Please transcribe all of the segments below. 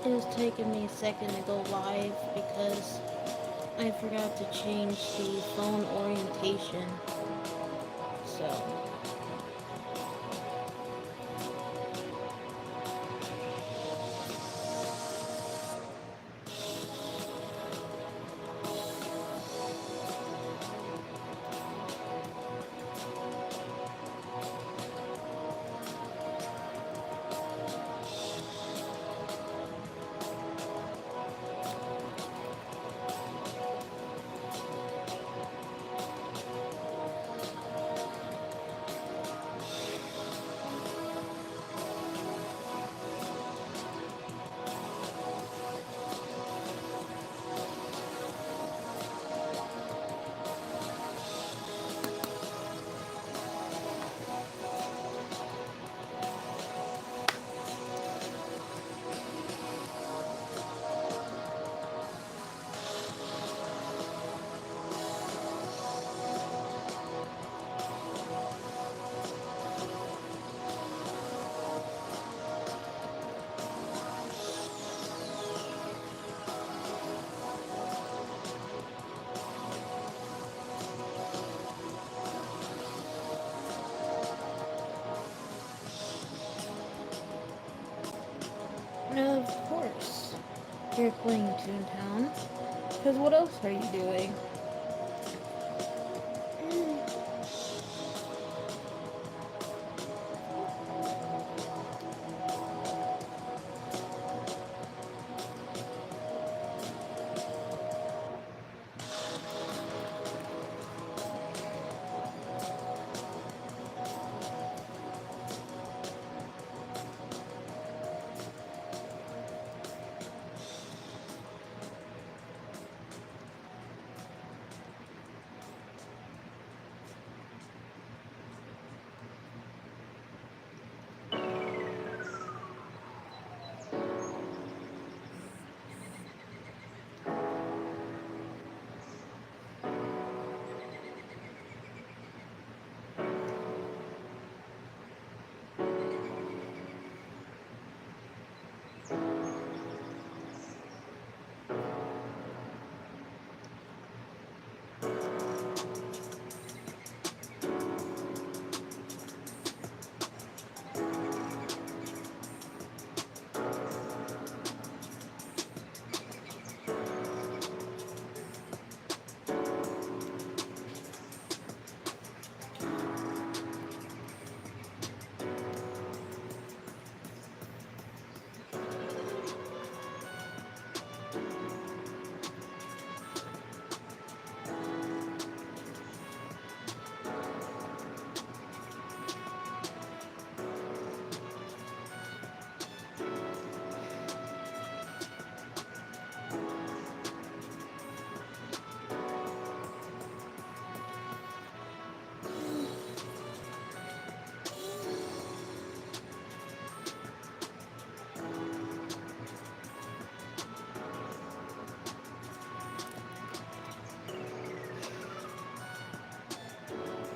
It was taking me a second to go live because I forgot to change the phone orientation. So, no, of course, you're playing Toontown. Because what else are you doing?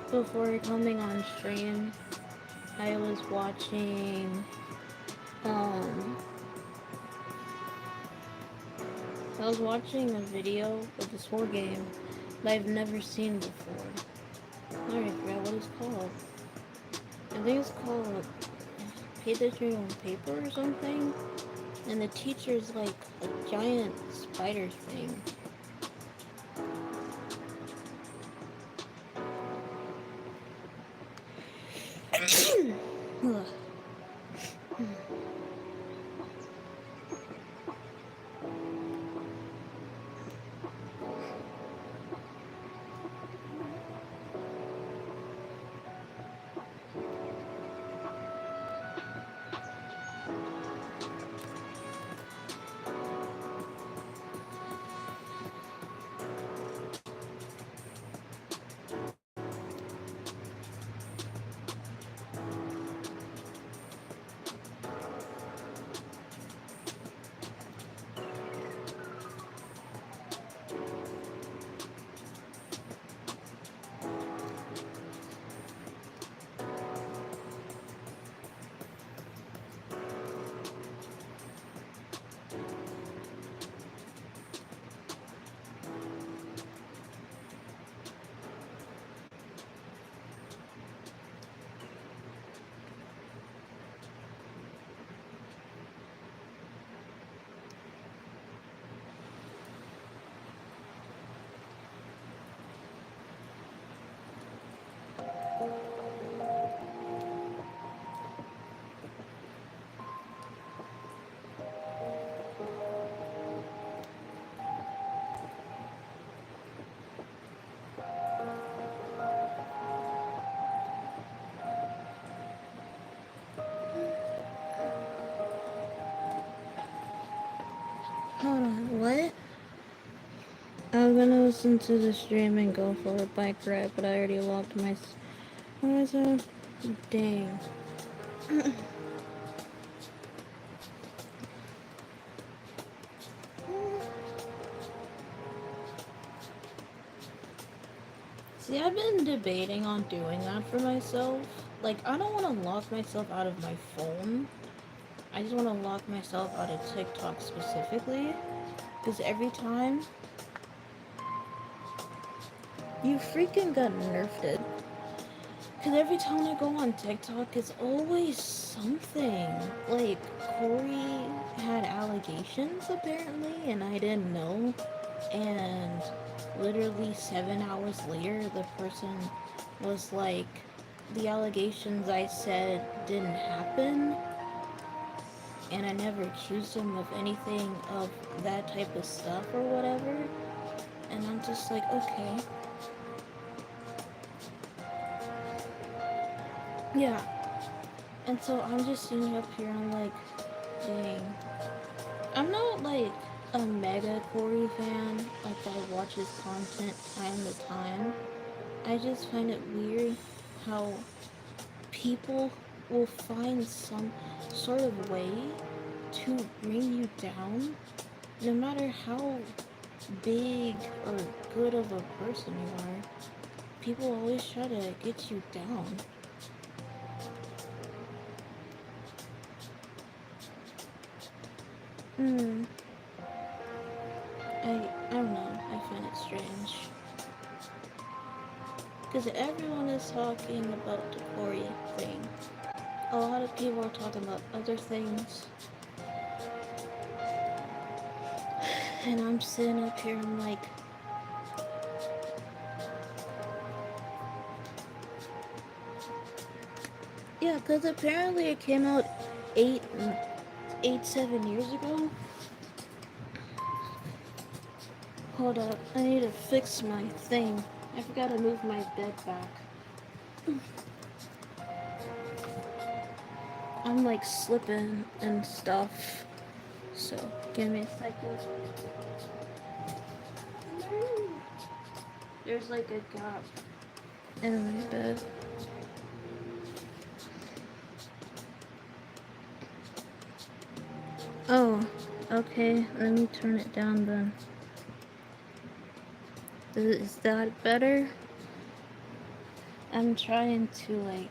Before coming on stream, I was watching, um, a video of this horror game that I've never seen before. I already forgot what it's called. I think it's called Paint This Dream on Paper or something. And the teacher's like a giant spider thing. Ugh. I was gonna listen to the stream and go for a bike ride, but I already locked myself. Dang. See, I've been debating on doing that for myself. Like, I don't want to lock myself out of my phone. I just want to lock myself out of TikTok specifically. Because every time you freaking got nerfed. Because every time I go on TikTok, it's always something. Like, Corey had allegations apparently, and I didn't know. And literally 7 hours later, the person was like, the allegations I said didn't happen, and I never accused him of anything of that type of stuff or whatever. And I'm just like, okay. Yeah. And so I'm just sitting up here, I'm like, dang. I'm not like a mega Corey fan, like I watch his content time to time. I just find it weird how people will find some sort of way to bring you down, no matter how big or good of a person you are. People always try to get you down. I don't know. I find it strange. Because everyone is talking about the Corey thing. A lot of people are talking about other things. And I'm sitting up here, I'm like, yeah, because apparently it came out 7 years ago. Hold up, I need to fix my thing. I forgot to move my bed back. I'm like slipping and stuff. So, give me a second. There's like a gap in my bed. Oh, okay, let me turn it down then. Is that better? I'm trying to like,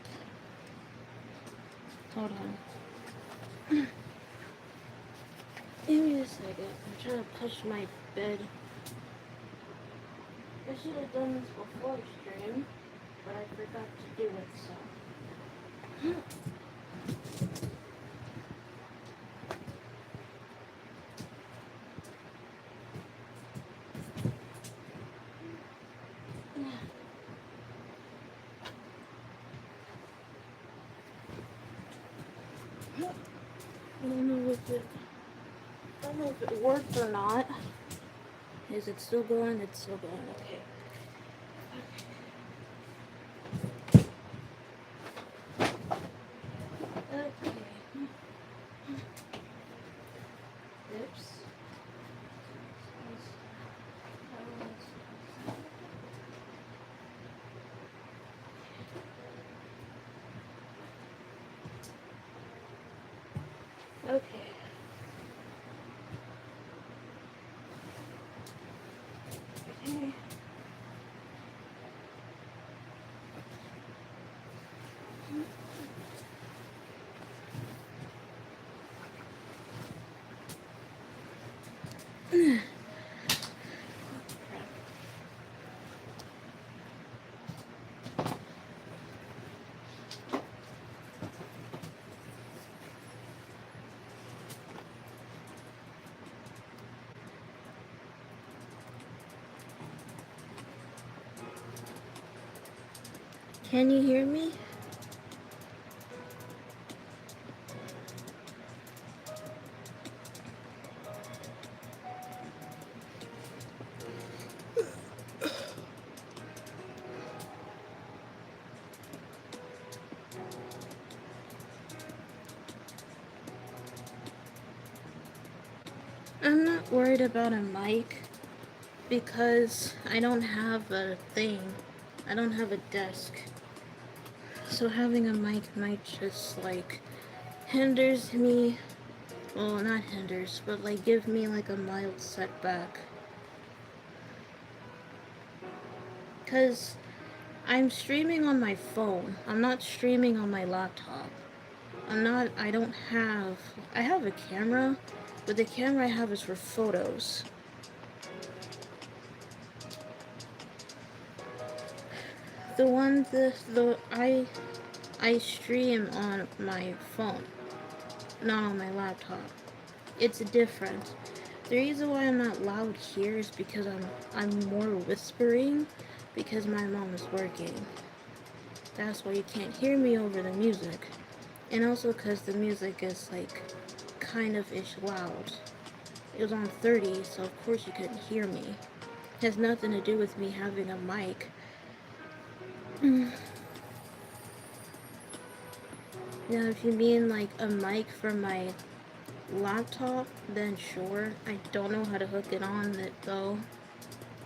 hold on. Give me a second. I'm trying to push my bed. I should have done this before stream, but I forgot to do it, so. I don't know if it worked or not. Is it still going? It's still going. Okay. Okay. Oops. Okay. Okay. Can you hear me? I'm not worried about a mic. because I don't have a thing. I don't have a desk. So having a mic might just like hinders me. Well, not hinders, but like give me like a mild setback. Cause I'm streaming on my phone. I'm not streaming on my laptop. I don't have, I have a camera, but the camera I have is for photos. I stream on my phone, not on my laptop. It's different. The reason why I'm not loud here is because I'm more whispering because my mom is working. That's why you can't hear me over the music. And also because the music is like kind of ish loud. It was on 30, so of course you couldn't hear me. It has nothing to do with me having a mic. Now, if you mean like a mic for my laptop, then sure. I don't know how to hook it on it though.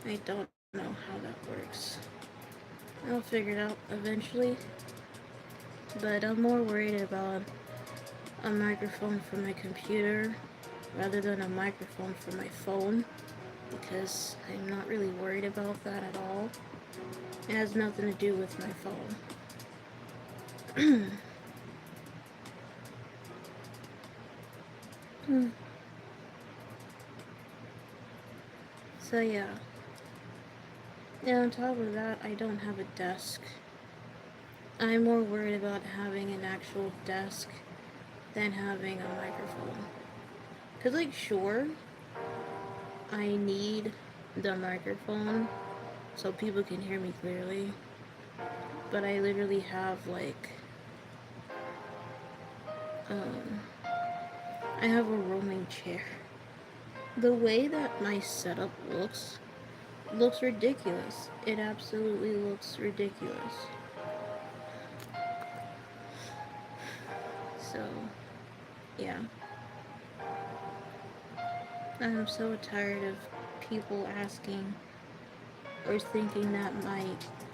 I don't know how that works. I'll figure it out eventually. But I'm more worried about a microphone for my computer rather than a microphone for my phone because I'm not really worried about that at all. It has nothing to do with my phone. So yeah. And on top of that, I don't have a desk. I'm more worried about having an actual desk than having a microphone. Cause like sure, I need the microphone so people can hear me clearly. But I literally have like um I have a roaming chair. The way that my setup looks ridiculous. It absolutely looks ridiculous. So, yeah. I'm so tired of people asking or thinking that my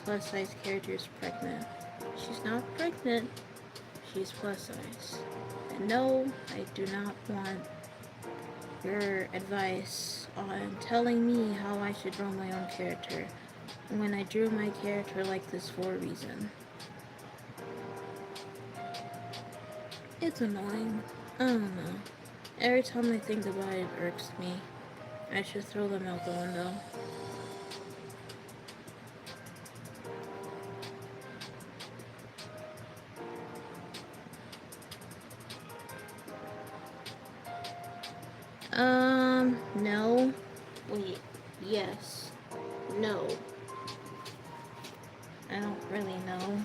plus size character is pregnant. She's not pregnant, she's plus size. And no, I do not want your advice on telling me how I should draw my own character when I drew my character like this for a reason. It's annoying. I don't know. Every time I think about it, it irks me. I should throw them out the window. No. Wait, yes. No. I don't really know.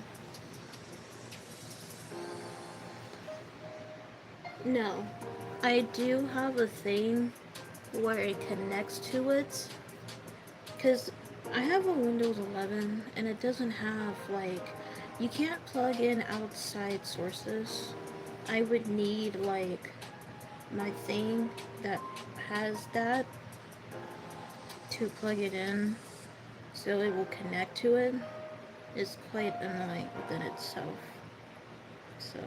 No. I do have a thing where it connects to it. Because I have a Windows 11 and it doesn't have, like, you can't plug in outside sources. I would need, like, my thing that has that to plug it in so it will connect to it is quite annoying within itself. So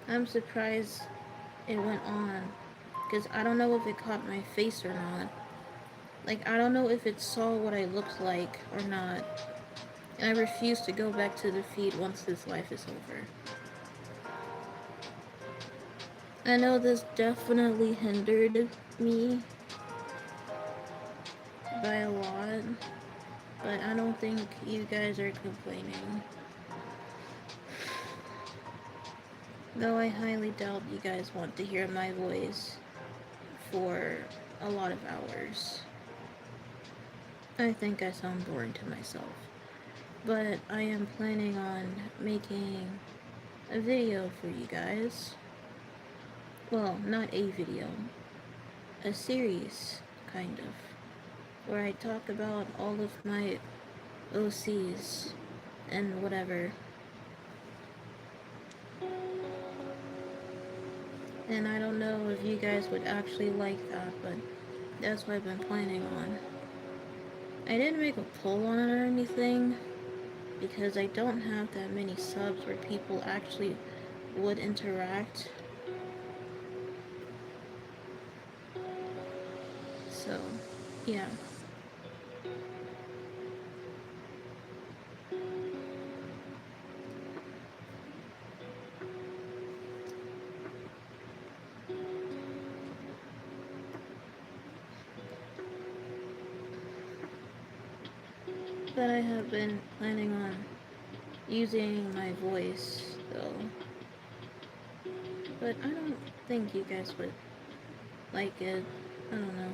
I'm surprised it went on because I don't know if it caught my face or not. Like, I don't know if it saw what I looked like or not. And I refuse to go back to the feed once this life is over. I know this definitely hindered me by a lot, but I don't think you guys are complaining. Though I highly doubt you guys want to hear my voice for a lot of hours. I think I sound boring to myself. But I am planning on making a video for you guys. Well, not a video, a series, kind of, where I talk about all of my OCs and whatever. And I don't know if you guys would actually like that, but that's what I've been planning on. I didn't make a poll on it or anything, because I don't have that many subs where people actually would interact. So, yeah. But I have been planning on using my voice, though. But I don't think you guys would like it. I don't know.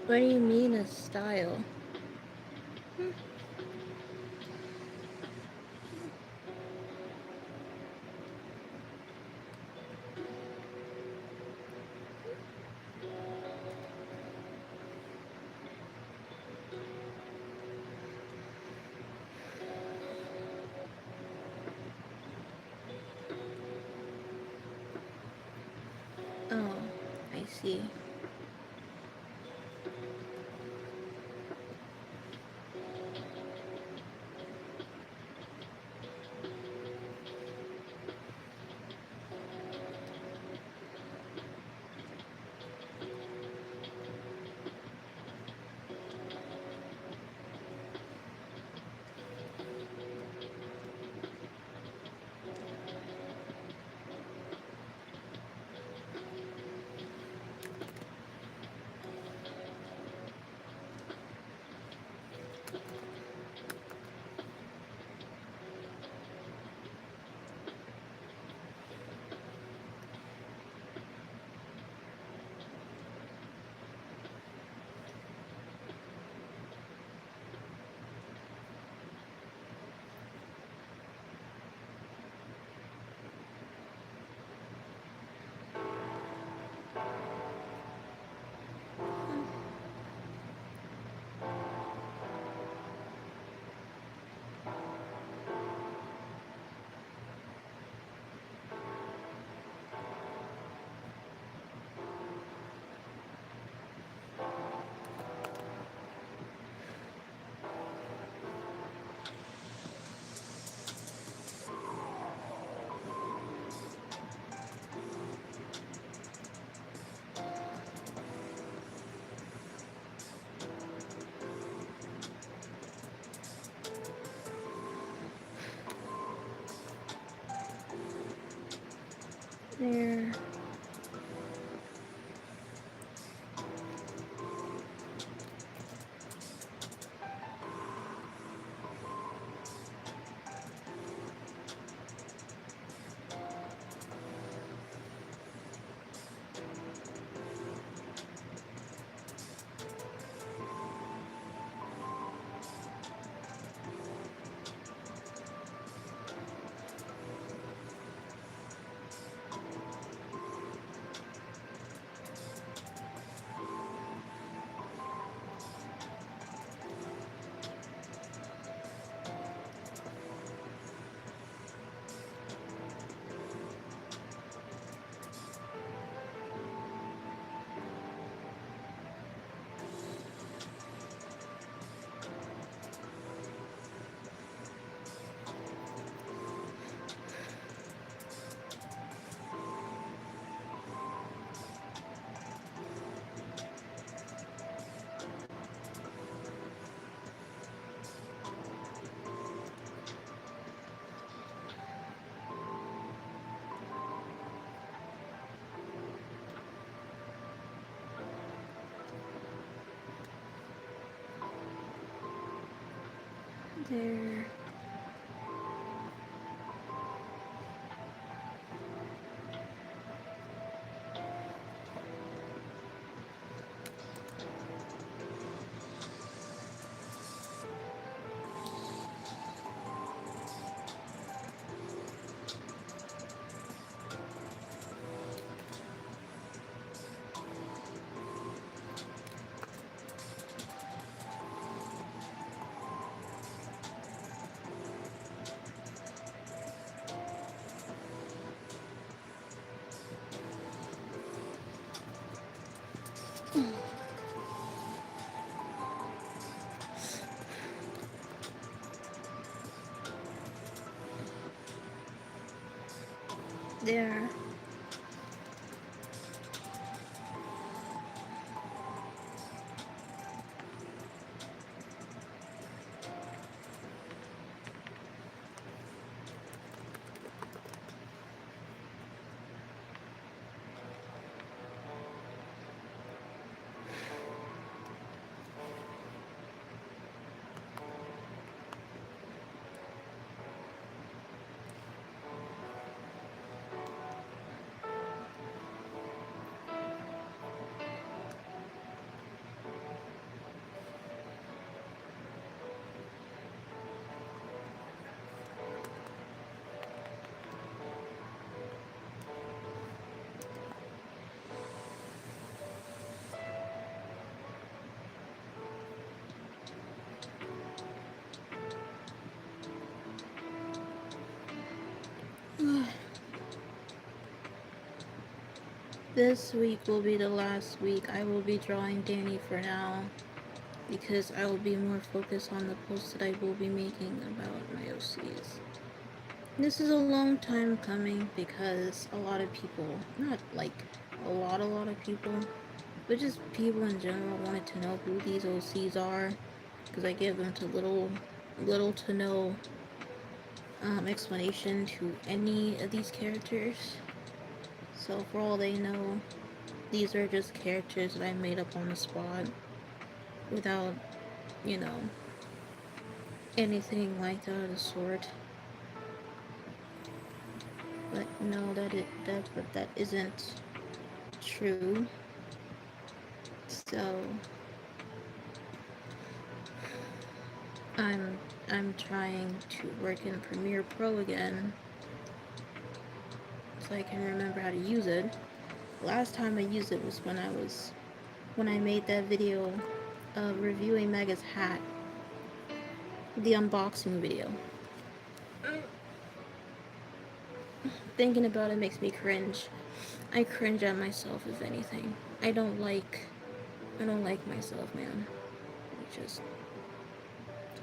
What do you mean a style? Oh, I see. There. There. There. This week will be the last week I will be drawing Danny for now, because I will be more focused on the posts that I will be making about my OCs. This is a long time coming because a lot of people, not like a lot of people, but just people in general wanted to know who these OCs are, because I give them to little to no explanation to any of these characters. So for all they know, these are just characters that I made up on the spot without, you know, anything like that of the sort. But no, that isn't true. So I'm trying to work in Premiere Pro again so I can remember how to use it. Last time I used it was when I made that video of reviewing Mega's hat, the unboxing video. Thinking about it makes me cringe. I cringe at myself, if anything. I don't like myself, man. Just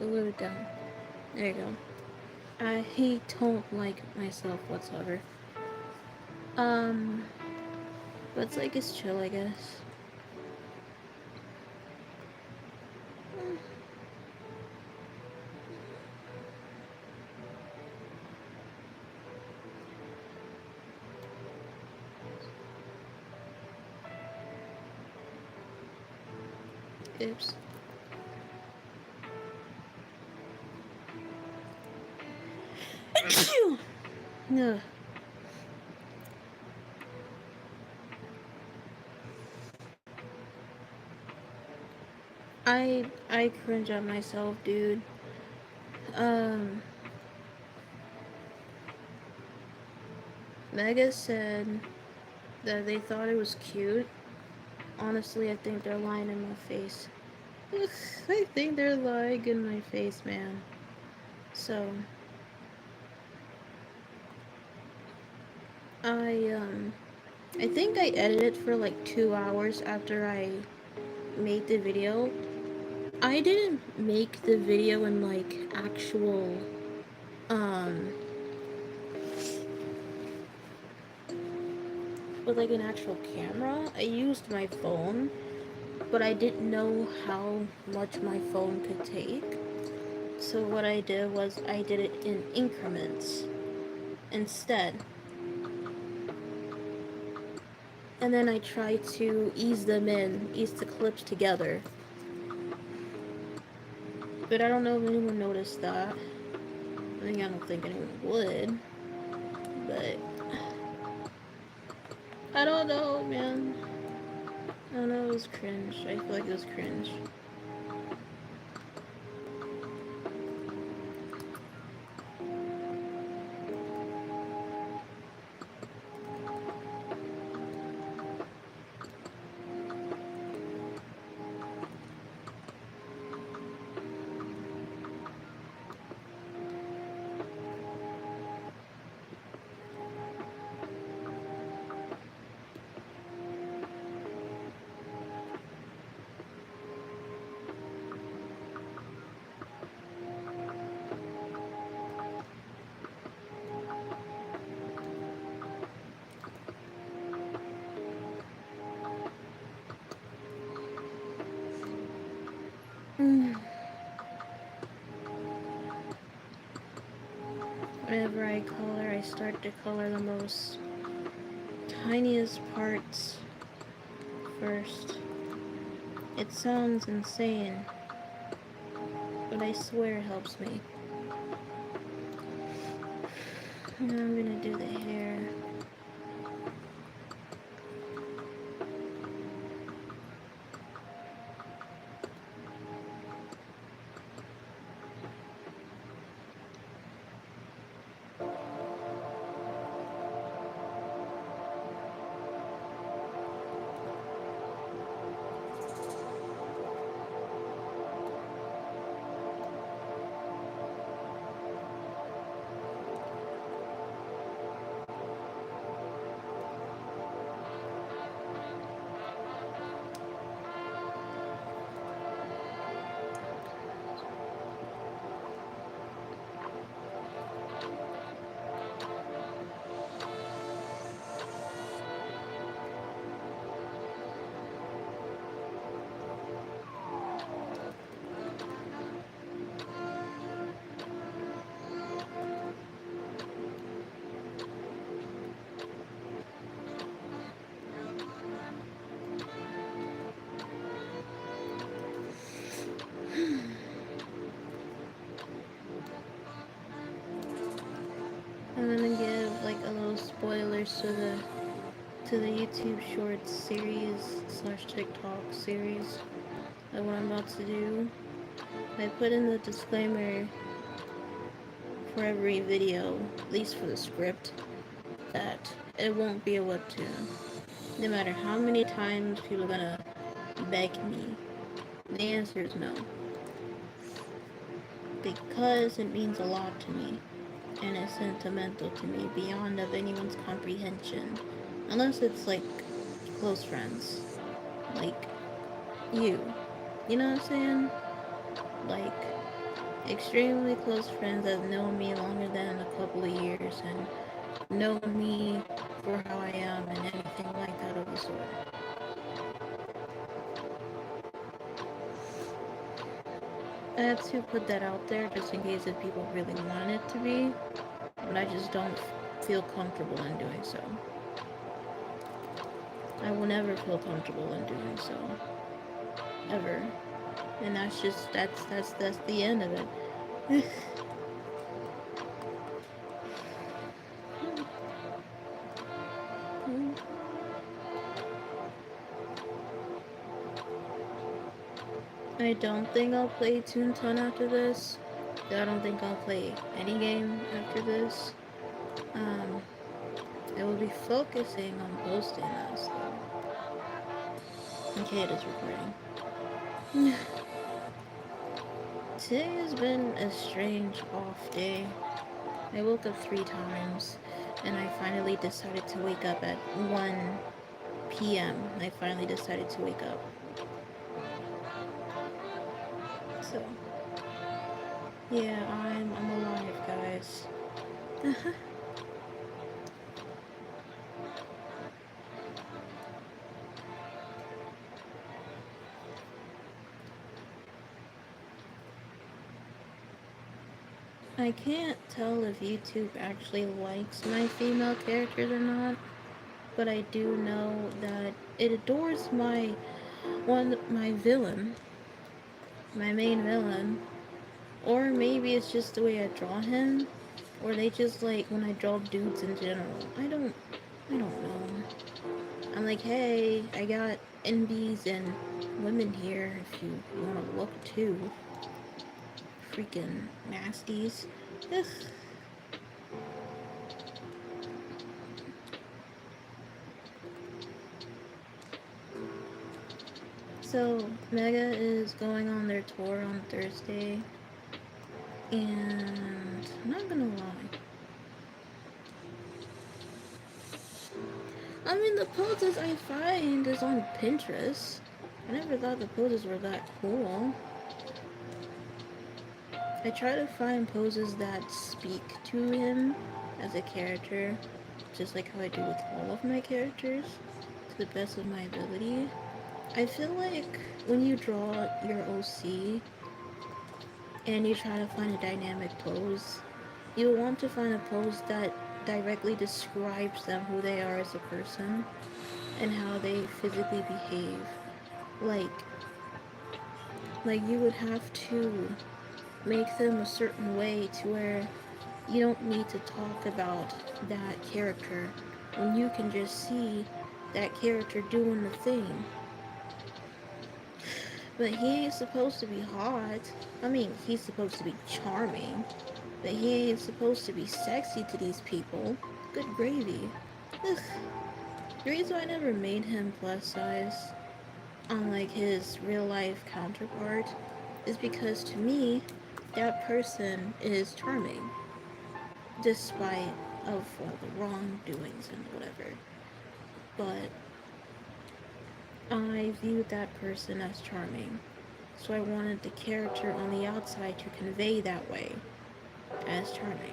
a little down. There you go. I don't like myself whatsoever. But it's like, it's chill, I guess. Oops. No. I cringe at myself, dude. Mega said that they thought it was cute. Honestly, I think they're lying in my face. I think they're lying in my face, man. So, I think I edited for like 2 hours after I made the video. I didn't make the video in like actual, with like an actual camera. I used my phone, but I didn't know how much my phone could take. So what I did was I did it in increments instead. And then I tried to ease the clips together. But I don't know if anyone noticed that. I don't think anyone would. But I don't know, man. I don't know, it was cringe. I feel like it was cringe. Whenever I color, I start to color the most tiniest parts first. It sounds insane, but I swear it helps me. Now I'm gonna do the hair. I'm gonna give like a little spoilers to the YouTube Shorts series slash TikTok series of what I'm about to do. I put in the disclaimer for every video, at least for the script, that it won't be a webtoon. No matter how many times people are gonna beg me, the answer is no. Because it means a lot to me, and it's sentimental to me beyond of anyone's comprehension. Unless it's like close friends. Like you. You know what I'm saying? Like extremely close friends that know me longer than a couple of years and know me for how I am and anything like that of the sort. I had to put that out there just in case if people really want it to be, but I just don't feel comfortable in doing so. I will never feel comfortable in doing so. Ever. And that's just that's the end of it. I don't think I'll play Toonton after this. I don't think I'll play any game after this. I will be focusing on posting this though. Okay, it is recording. Today has been a strange off day. I woke up 3 times and I finally decided to wake up at 1 p.m. I finally decided to wake up. So, yeah, I'm alive, guys. I can't tell if YouTube actually likes my female characters or not, but I do know that it adores my villain, my main villain. Or maybe it's just the way I draw him. Or they just like when I draw dudes in general. I don't know. I'm like, hey, I got NBs and women here if you wanna look too. Freaking nasties. Ugh. So Mega is going on their tour on Thursday, and I'm not gonna lie. I mean, the poses I find is on Pinterest. I never thought the poses were that cool. I try to find poses that speak to him as a character, just like how I do with all of my characters, to the best of my ability. I feel like when you draw your OC and you try to find a dynamic pose, you want to find a pose that directly describes them, who they are as a person, and how they physically behave. Like, like you would have to make them a certain way to where you don't need to talk about that character when you can just see that character doing the thing. But he ain't supposed to be hot. I mean, he's supposed to be charming, but he ain't supposed to be sexy to these people. Good gravy. Ugh. The reason I never made him plus size, unlike his real life counterpart, is because to me, that person is charming, despite of all the wrongdoings and whatever. But I viewed that person as charming, so I wanted the character on the outside to convey that way, as charming.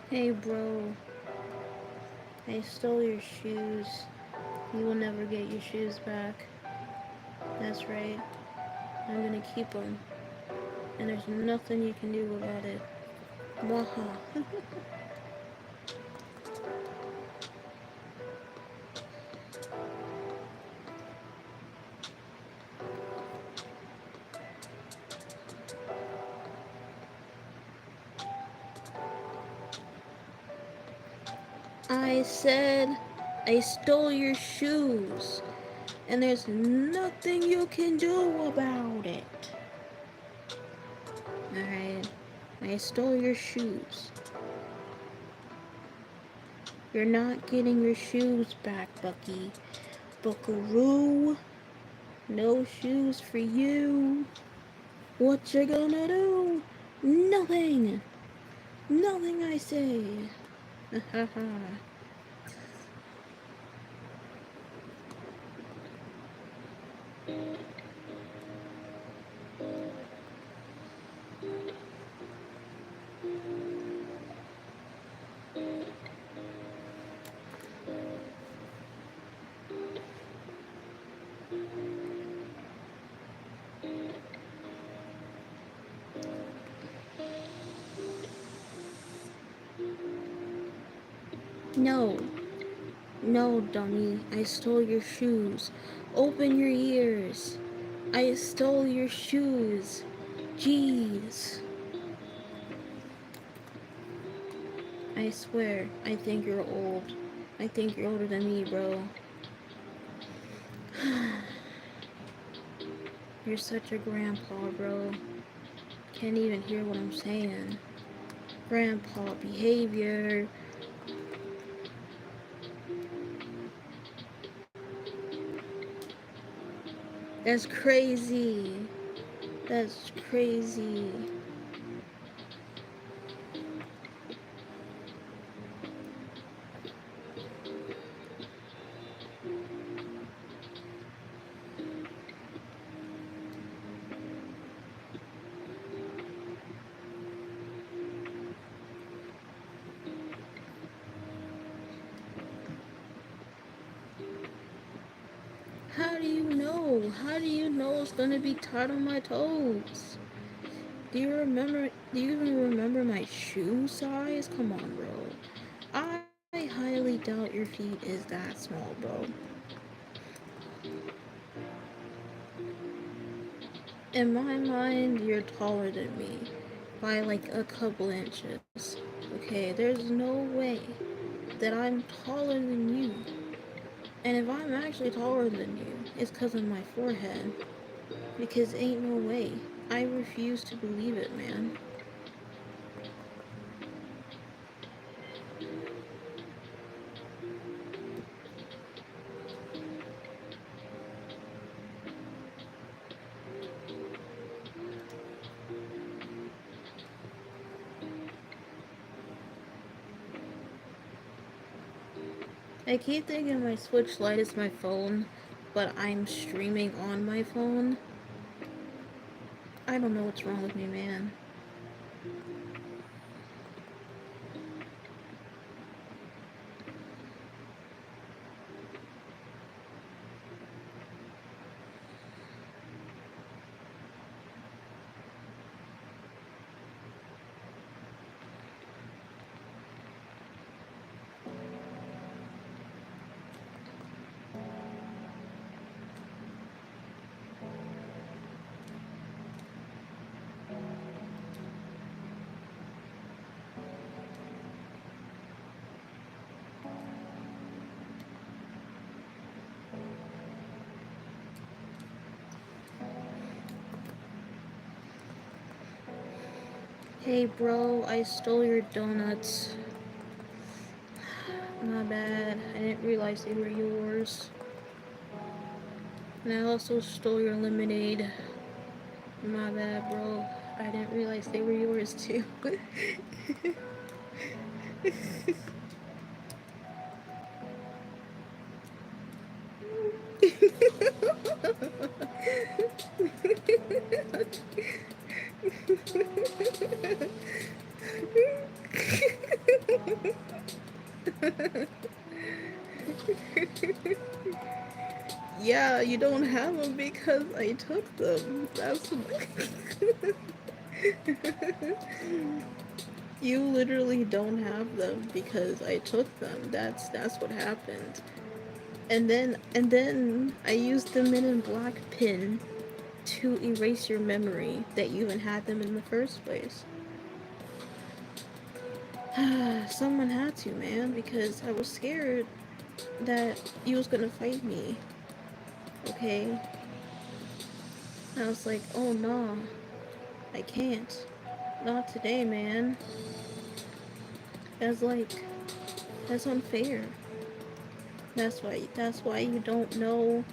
Hey bro, I stole your shoes. You will never get your shoes back. That's right. I'm gonna keep them. And there's nothing you can do about it. Waha. I said I stole your shoes. And there's nothing you can do about it. Alright? I stole your shoes. You're not getting your shoes back, Bucky. Buckaroo. No shoes for you. What you gonna do? Nothing. Nothing I say. No. No, dummy. I stole your shoes. Open your ears. I stole your shoes. Jeez. I swear, I think you're old. I think you're older than me, bro. You're such a grandpa, bro. Can't even hear what I'm saying. Grandpa behavior. That's crazy. That's crazy. How do you know? How do you know it's gonna be tight on my toes? Do you remember? Do you even remember my shoe size? Come on, bro. I highly doubt your feet is that small, bro. In my mind, you're taller than me by like a couple inches. Okay, there's no way that I'm taller than you. And if I'm actually taller than you, it's because of my forehead. Because ain't no way. I refuse to believe it, man. I keep thinking my Switch Lite is my phone, but I'm streaming on my phone. I don't know what's wrong with me, man. Hey, bro, I stole your donuts. My bad. I didn't realize they were yours. And I also stole your lemonade. My bad, bro. I didn't realize they were yours too. Yeah, you don't have them because I took them. That's you literally don't have them because I took them. That's what happened. And then I used the Men in Black pin to erase your memory that you even had them in the first place. Someone had to, man, because I was scared that you was gonna fight me. Okay, I was like, oh no, I can't. Not today, man. That's like, that's unfair. That's why you don't know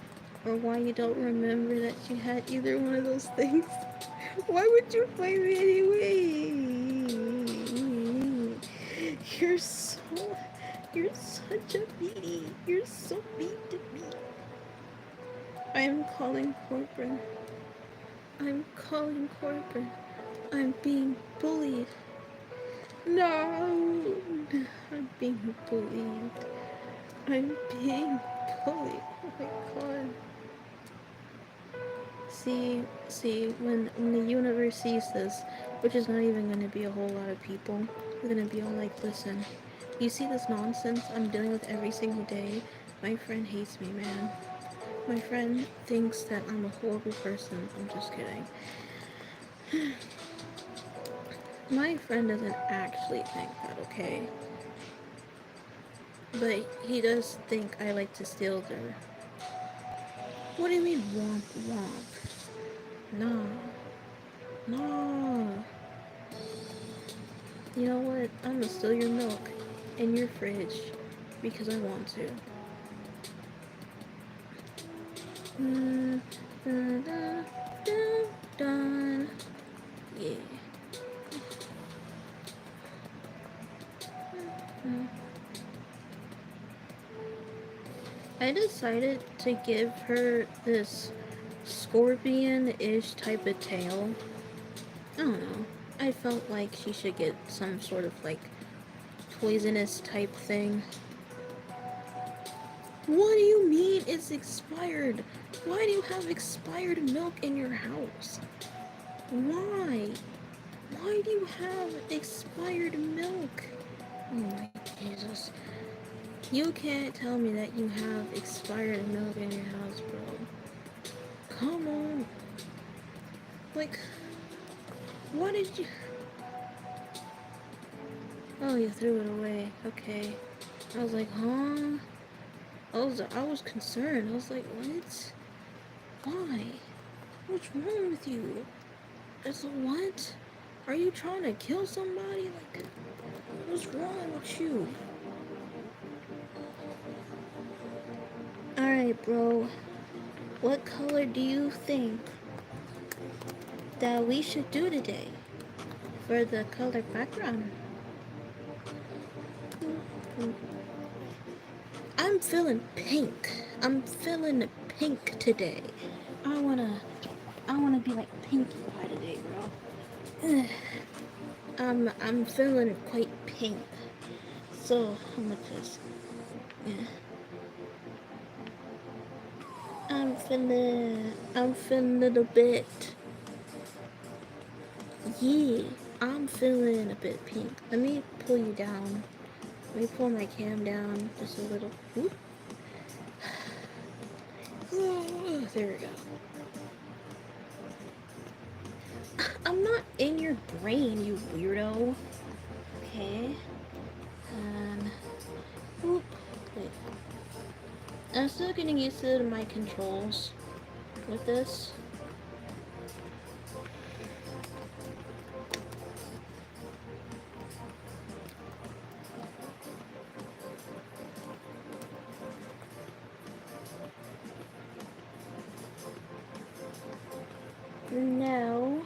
or why you don't remember that you had either one of those things. Why would you fight me anyway? You're so... You're such a meanie. You're so mean to me. I am calling Corbin. I'm calling Corbin. I'm being bullied. No! I'm being bullied. I'm being bullied. Oh my god. See, when the universe sees this, which is not even going to be a whole lot of people, they're going to be all like, listen, you see this nonsense I'm dealing with every single day? My friend hates me, man. My friend thinks that I'm a horrible person. I'm just kidding. My friend doesn't actually think that, okay? But he does think I like to steal her. What do you mean womp womp? No. No. You know what? I'm gonna steal your milk in your fridge because I want to. Dun, dun, dun, dun. Yeah. I decided to give her this scorpion-ish type of tail. I don't know. I felt like she should get some sort of like poisonous type thing. What do you mean it's expired? Why do you have expired milk in your house? Why? Why do you have expired milk? Oh my Jesus. You can't tell me that you have expired milk in your house, bro. Come on. Like, what did you... Oh, you threw it away. Okay. I was like, huh? I was concerned. I was like, what? Why? What's wrong with you? It's a what? Are you trying to kill somebody? Like, what's wrong with you? Alright, bro. What color do you think that we should do today for the color background? I'm feeling pink. I'm feeling pink today. I wanna be like Pinkie Pie today, bro. I'm feeling quite pink. So I'm gonna just, yeah. I'm feeling a little bit. Yeah, I'm feeling a bit pink. Let me pull you down. Let me pull my cam down just a little. Whoop. Oh, there we go. I'm not in your brain, you weirdo. Okay. Whoop. Wait. I'm still getting used to my controls with this. Now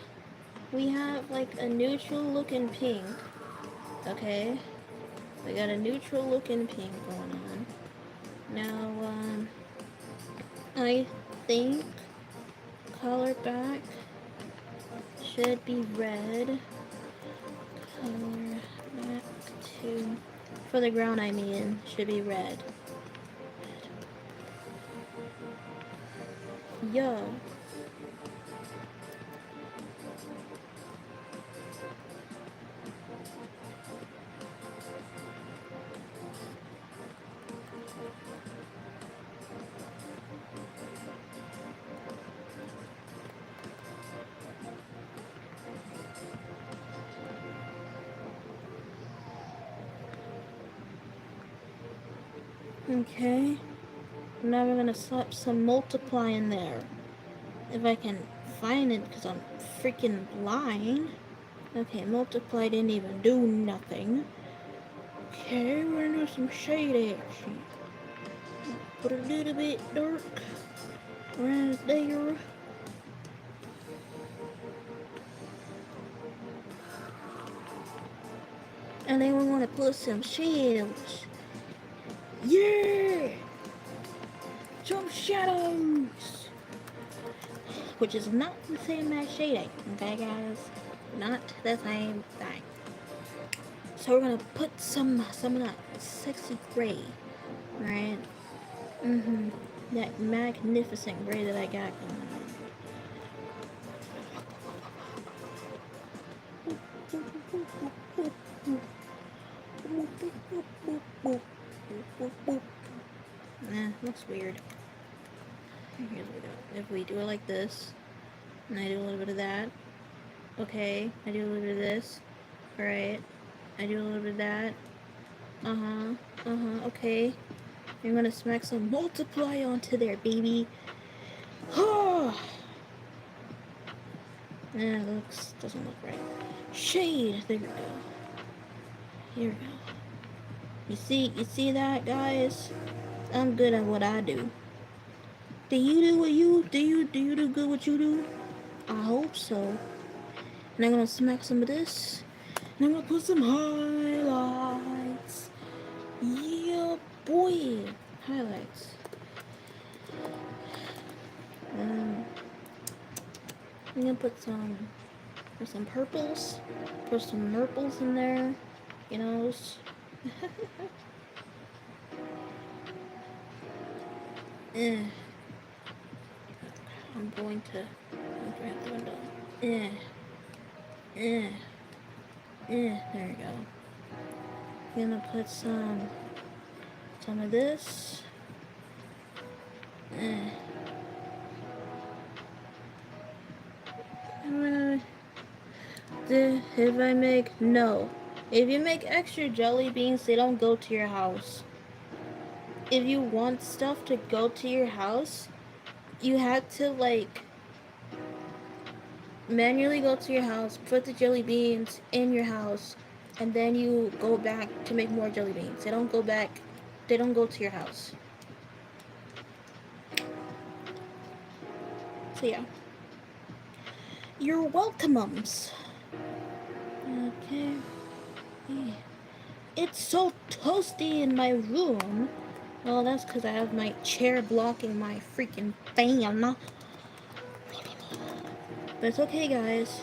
we have like a neutral looking pink. Okay. We got a neutral looking pink going on. Now, I think color back should be red. Color back to, for the ground I mean, should be red. Yo. Okay. Now we're gonna slap some multiply in there. If I can find it, because I'm freaking blind. Okay, multiply didn't even do nothing. Okay, we're gonna do some shade action. Put a little bit dark right there. And then we want to put some shields. Yeah! Some shadows! Which is not the same as shading, okay guys? Not the same thing. So we're gonna put some of that sexy gray, right? That magnificent gray that I got going on. Looks weird. Here's what we do. If we do it like this, and I do a little bit of that, okay, I do a little bit of this, alright, I do a little bit of that, okay, I'm gonna smack some multiply onto there, baby. Oh, doesn't look right. Shade, there we go. Here we go. You see that, guys? I'm good at what I do. Do you do what you do good what you do? I hope so. And I'm gonna smack some of this. And I'm gonna put some highlights. Yeah, boy. Highlights. I'm gonna put some purples. Put some purples in there. You know. I'm going to open the window. There we go. I'm gonna put some of this. If I make no. If you make extra jelly beans, they don't go to your house. If you want stuff to go to your house, you have to like manually go to your house, put the jelly beans in your house, and then you go back to make more jelly beans. They don't go back. They don't go to your house. So yeah. You're welcomeums. Okay. It's so toasty in my room. Well, that's because I have my chair blocking my freaking fan. But it's okay, guys.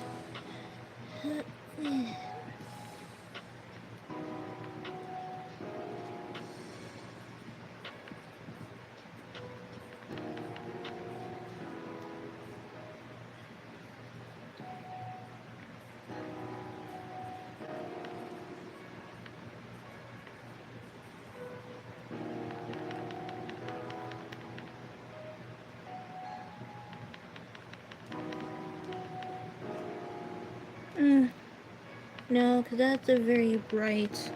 No, because that's a very bright.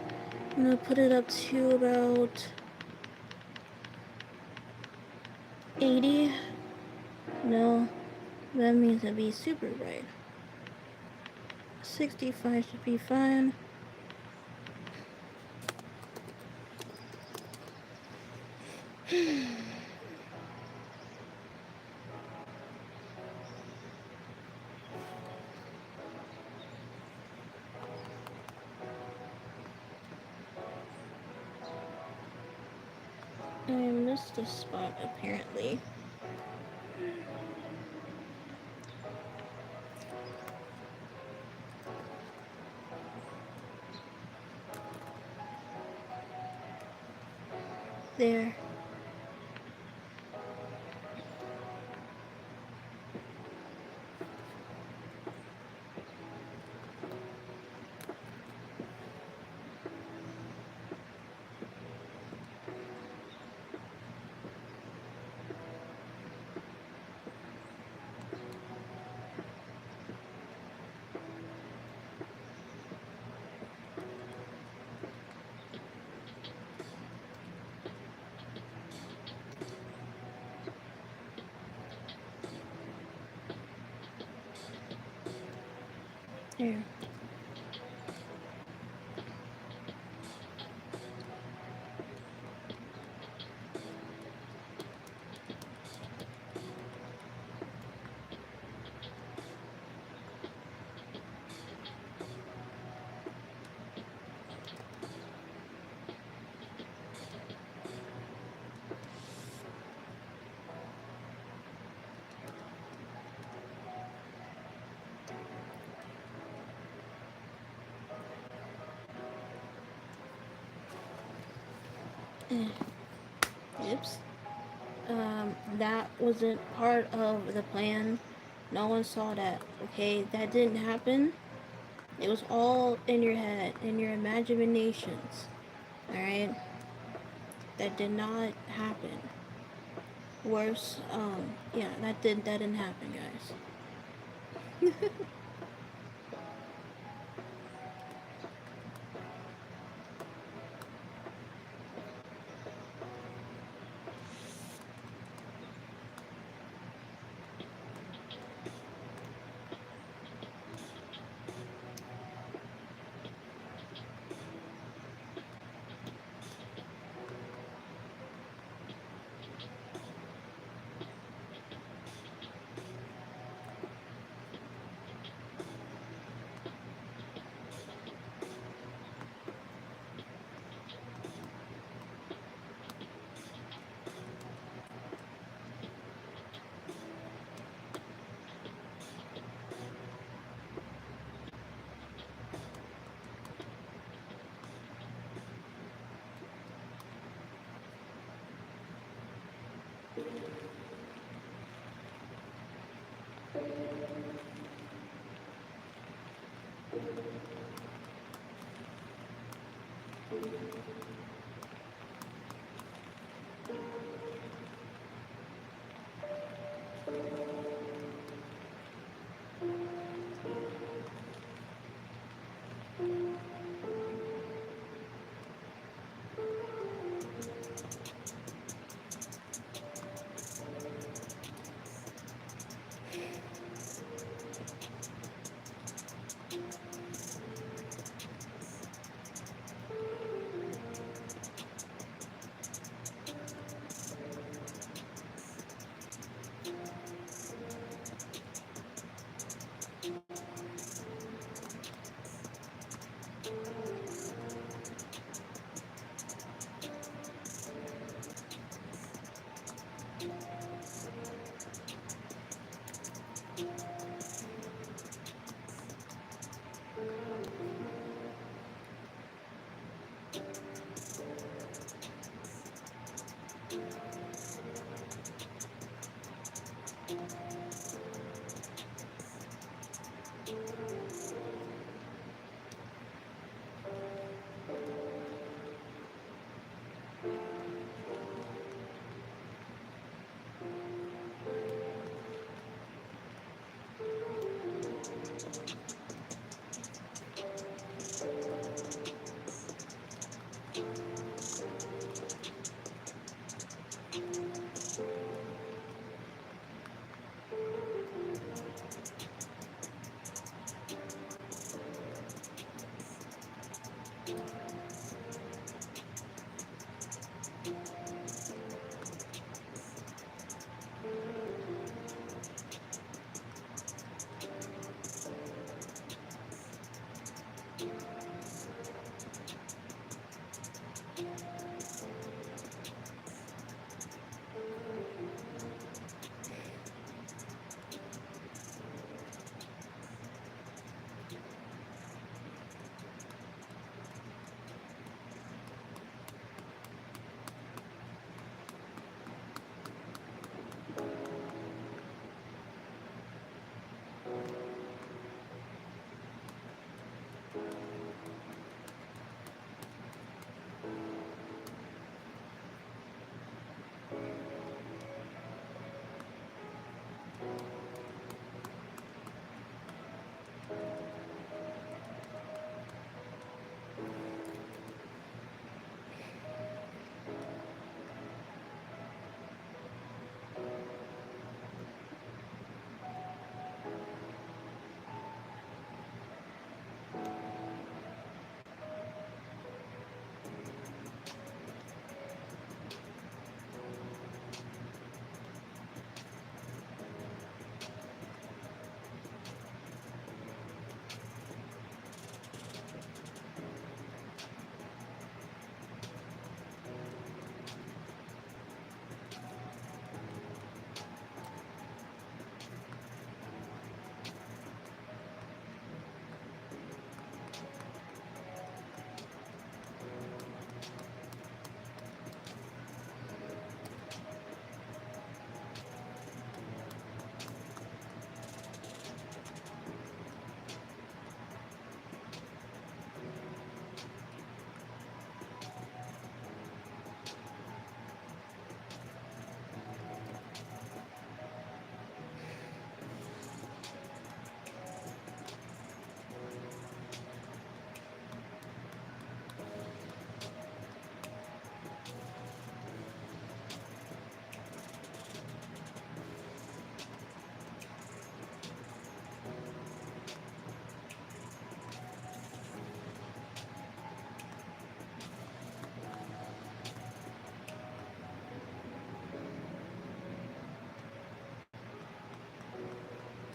I'm gonna put it up to about 80. No, that means it'd be super bright. 65 should be fine. I missed a spot apparently. There. There. Oops. That wasn't part of the plan. No one saw that. Okay, that didn't happen. It was all in your head, in your imaginations. Alright? That did not happen. Worse, yeah, that didn't happen, guys.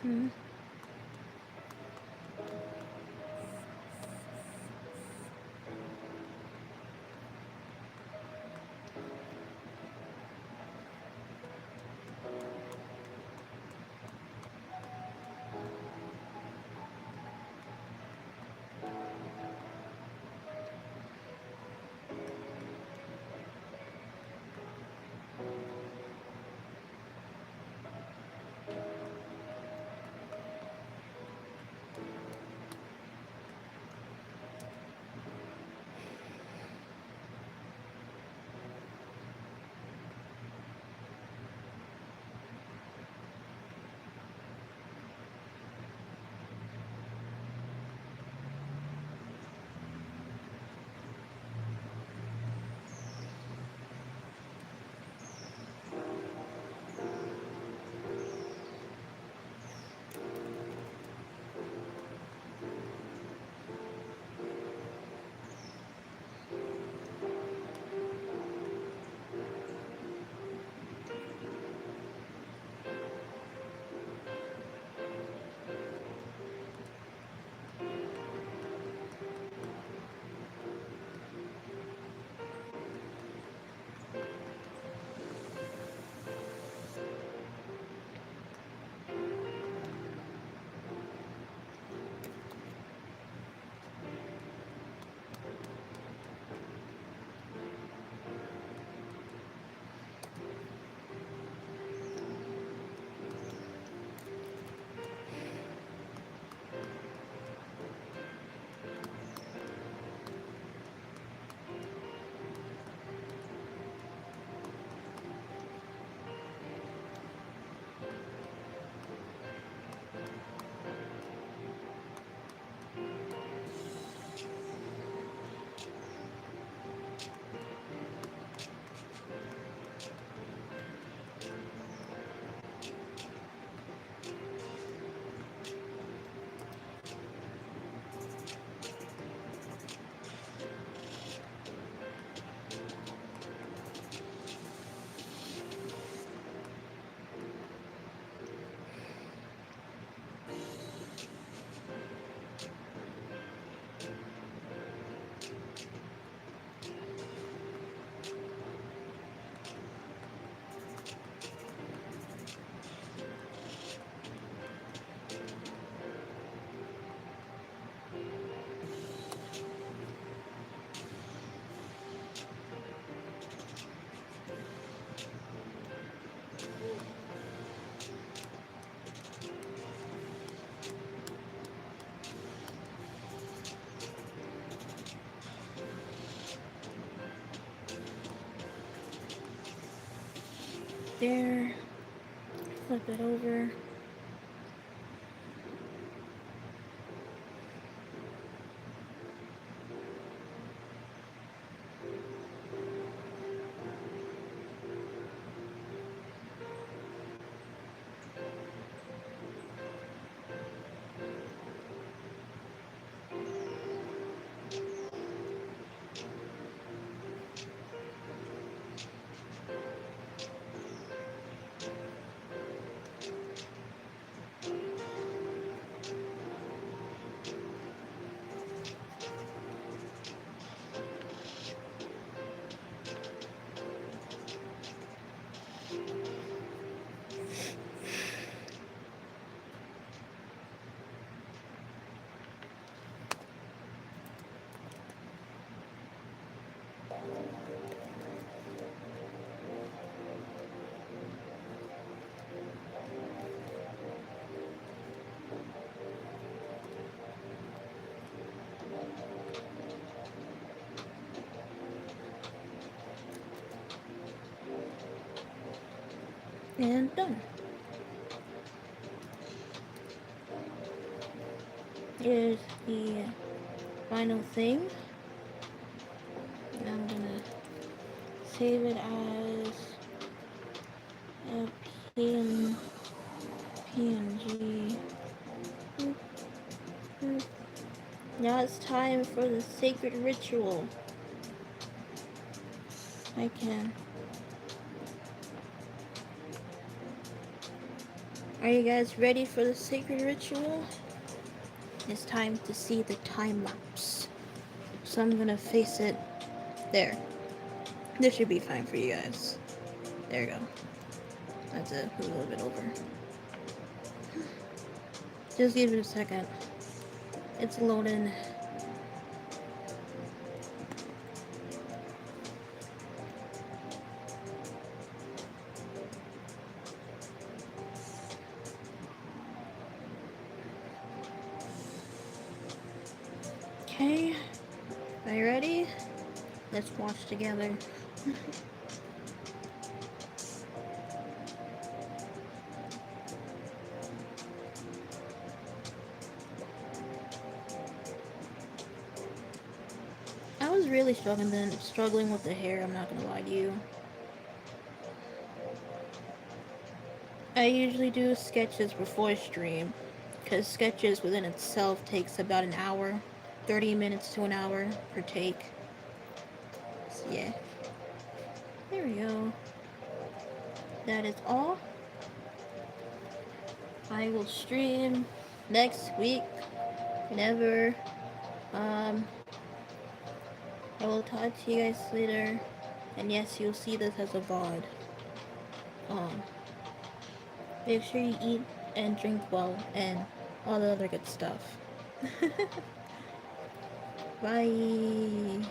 Hmm. There. Flip it over. And done. Here's the final thing. I'm gonna save it as a PNG. Now it's time for the sacred ritual. I can. Are you guys ready for the sacred ritual? It's time to see the time lapse. So I'm gonna face it there. This should be fine for you guys. There you go. That's it. A little bit over. Just give it a second. It's loading. Okay. Are you ready? Let's watch together. I was really struggling with the hair, I'm not gonna lie to you. I usually do sketches before I stream, because sketches within itself takes about an hour, 30 minutes to an hour per take. So yeah. There we go. That is all. I will stream next week, whenever. Um, I will talk to you guys later. And yes, you'll see this as a VOD. Um, Make sure you eat and drink well and all the other good stuff. Bye.